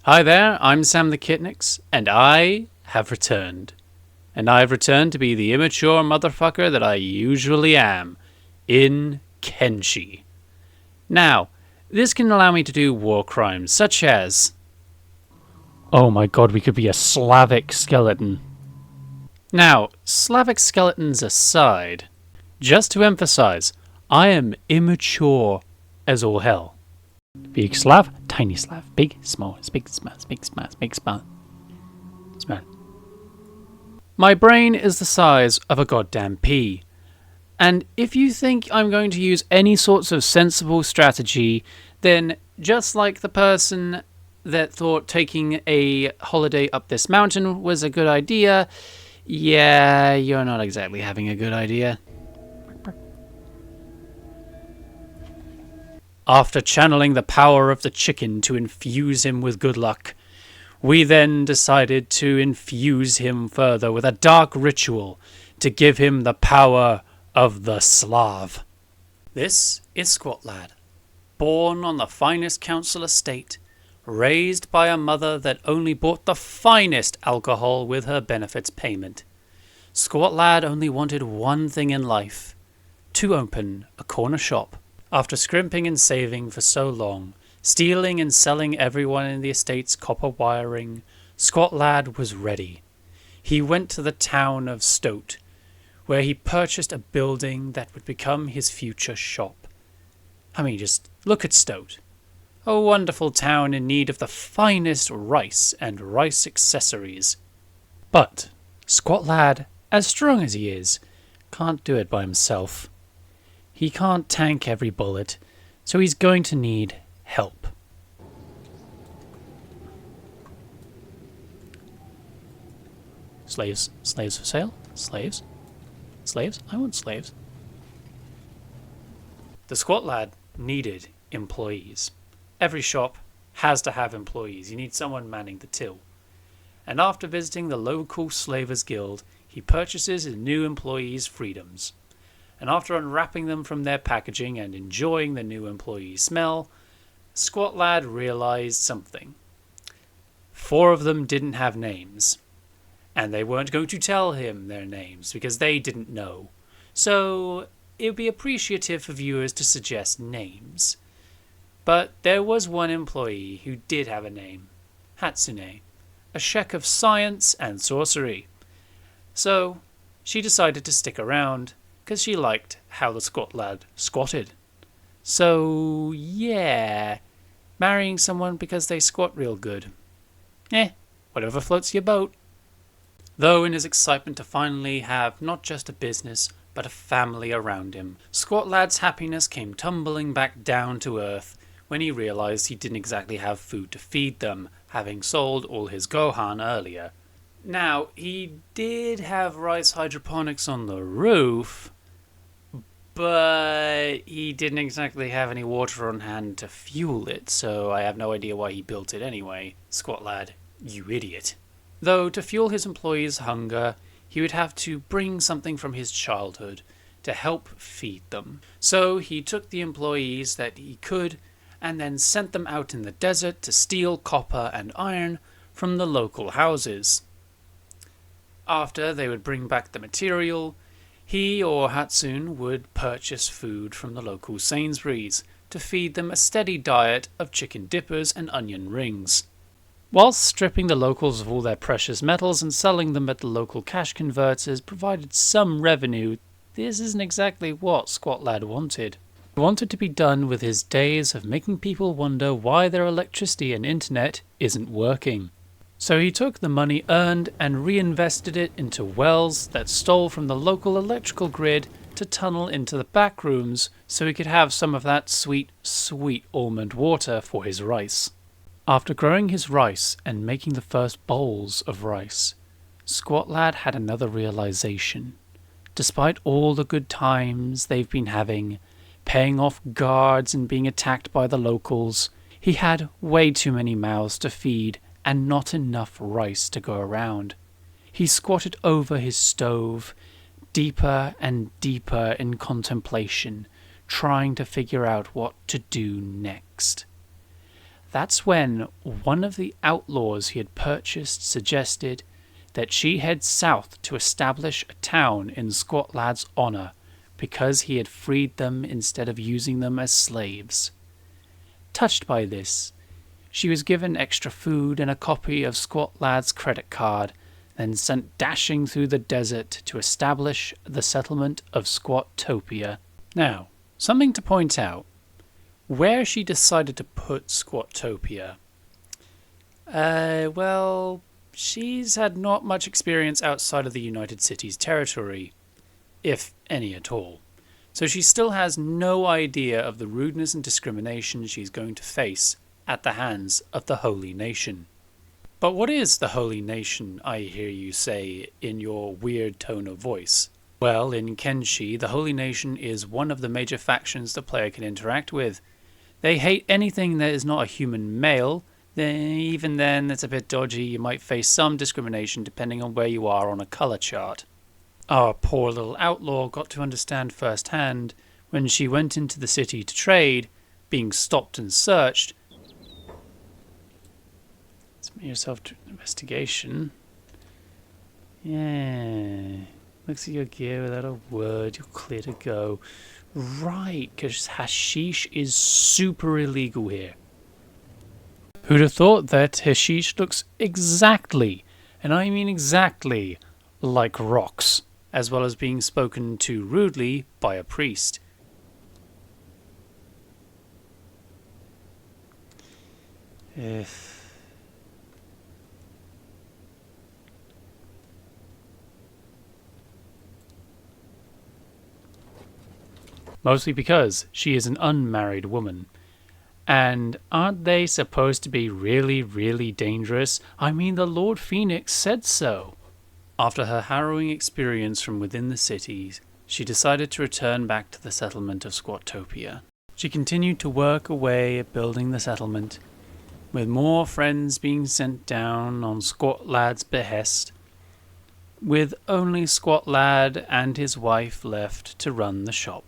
Hi there, I'm Sam the Kitnix, and I have returned. And I have returned to be the immature motherfucker that I usually am, in Kenshi. Now, this can allow me to do war crimes, such as... Oh my god, we could be a Slavic skeleton. Now, Slavic skeletons aside, just to emphasize, I am immature as all hell. Big Slav, tiny Slav, big, small, big, small, big, small, big, small. Small. My brain is the size of a goddamn pea. And if you think I'm going to use any sorts of sensible strategy, then just like the person that thought taking a holiday up this mountain was a good idea, yeah, you're not exactly having a good idea. After channeling the power of the chicken to infuse him with good luck, we then decided to infuse him further with a dark ritual to give him the power of the Slav. This is Squat Lad, born on the finest council estate, raised by a mother that only bought the finest alcohol with her benefits payment. Squat Lad only wanted one thing in life, to open a corner shop. After scrimping and saving for so long, stealing and selling everyone in the estate's copper wiring, Squat Lad was ready. He went to the town of Stoat, where he purchased a building that would become his future shop. I mean, just look at Stoat. A wonderful town in need of the finest rice and rice accessories. But Squat Lad, as strong as he is, can't do it by himself. He can't tank every bullet, so he's going to need help. Slaves for sale? Slaves? I want slaves. The Squat Lad needed employees. Every shop has to have employees. You need someone manning the till. And after visiting the local Slavers Guild, he purchases his new employees' freedoms. And after unwrapping them from their packaging and enjoying the new employee smell, Squat Lad realized something. 4 of them didn't have names, and they weren't going to tell him their names because they didn't know. So it would be appreciative for viewers to suggest names. But there was one employee who did have a name, Hatsune, a sheik of science and sorcery. So she decided to stick around, because she liked how the Squat Lad squatted. So, yeah, marrying someone because they squat real good. Whatever floats your boat. Though in his excitement to finally have not just a business, but a family around him, Squat Lad's happiness came tumbling back down to earth when he realized he didn't exactly have food to feed them, having sold all his Gohan earlier. Now, he did have rice hydroponics on the roof, but he didn't exactly have any water on hand to fuel it, so I have no idea why he built it anyway. Squat Lad, you idiot. Though to fuel his employees' hunger, he would have to bring something from his childhood to help feed them. So he took the employees that he could and then sent them out in the desert to steal copper and iron from the local houses. After they would bring back the material, he or Hatsune would purchase food from the local Sainsbury's to feed them a steady diet of chicken dippers and onion rings. Whilst stripping the locals of all their precious metals and selling them at the local cash converters provided some revenue, this isn't exactly what Squat Lad wanted. He wanted to be done with his days of making people wonder why their electricity and internet isn't working. So he took the money earned and reinvested it into wells that stole from the local electrical grid to tunnel into the back rooms so he could have some of that sweet, sweet almond water for his rice. After growing his rice and making the first bowls of rice, Squat Lad had another realization. Despite all the good times they've been having, paying off guards and being attacked by the locals, he had way too many mouths to feed and not enough rice to go around. He squatted over his stove, deeper and deeper in contemplation, trying to figure out what to do next. That's when one of the outlaws he had purchased suggested that she head south to establish a town in Squat Lad's honor because he had freed them instead of using them as slaves. Touched by this, she was given extra food and a copy of Squat Lad's credit card, then sent dashing through the desert to establish the settlement of Squattopia. Now, something to point out. Where she decided to put Squattopia? Well, she's had not much experience outside of the United Cities territory, if any at all. So she still has no idea of the rudeness and discrimination she's going to face at the hands of the Holy Nation. But what is the Holy Nation, I hear you say in your weird tone of voice? Well, in Kenshi, the Holy Nation is one of the major factions the player can interact with. They hate anything that is not a human male. Even then, it's a bit dodgy. You might face some discrimination depending on where you are on a color chart. Our poor little outlaw got to understand firsthand when she went into the city to trade, being stopped and searched. Submit yourself to an investigation. Yeah. Looks at your gear without a word. You're clear to go. Right, because hashish is super illegal here. Who'd have thought that hashish looks exactly, and I mean exactly, like rocks, as well as being spoken to rudely by a priest. Mostly because she is an unmarried woman. And aren't they supposed to be really, really dangerous? I mean, the Lord Phoenix said so. After her harrowing experience from within the cities, she decided to return back to the settlement of Squattopia. She continued to work away at building the settlement, with more friends being sent down on Squat Lad's behest, with only Squat Lad and his wife left to run the shop.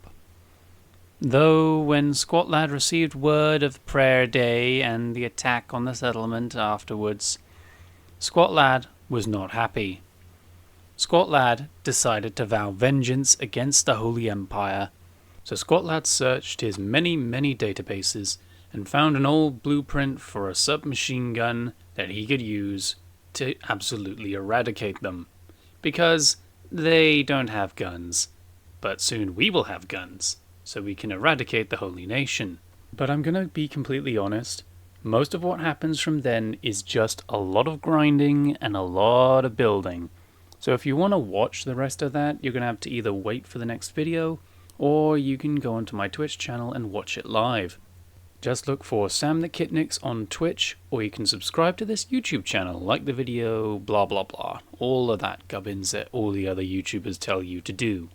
Though when Squat Lad received word of prayer day and the attack on the settlement afterwards, Squat Lad was not happy. Squat Lad decided to vow vengeance against the Holy Empire. So Squat Lad searched his many, many databases and found an old blueprint for a submachine gun that he could use to absolutely eradicate them. Because they don't have guns, but soon we will have guns. So we can eradicate the Holy Nation. But I'm going to be completely honest. Most of what happens from then is just a lot of grinding and a lot of building. So if you want to watch the rest of that, you're going to have to either wait for the next video, or you can go onto my Twitch channel and watch it live. Just look for Sam the Kitnix on Twitch, or you can subscribe to this YouTube channel, like the video, blah blah blah. All of that gubbins that all the other YouTubers tell you to do.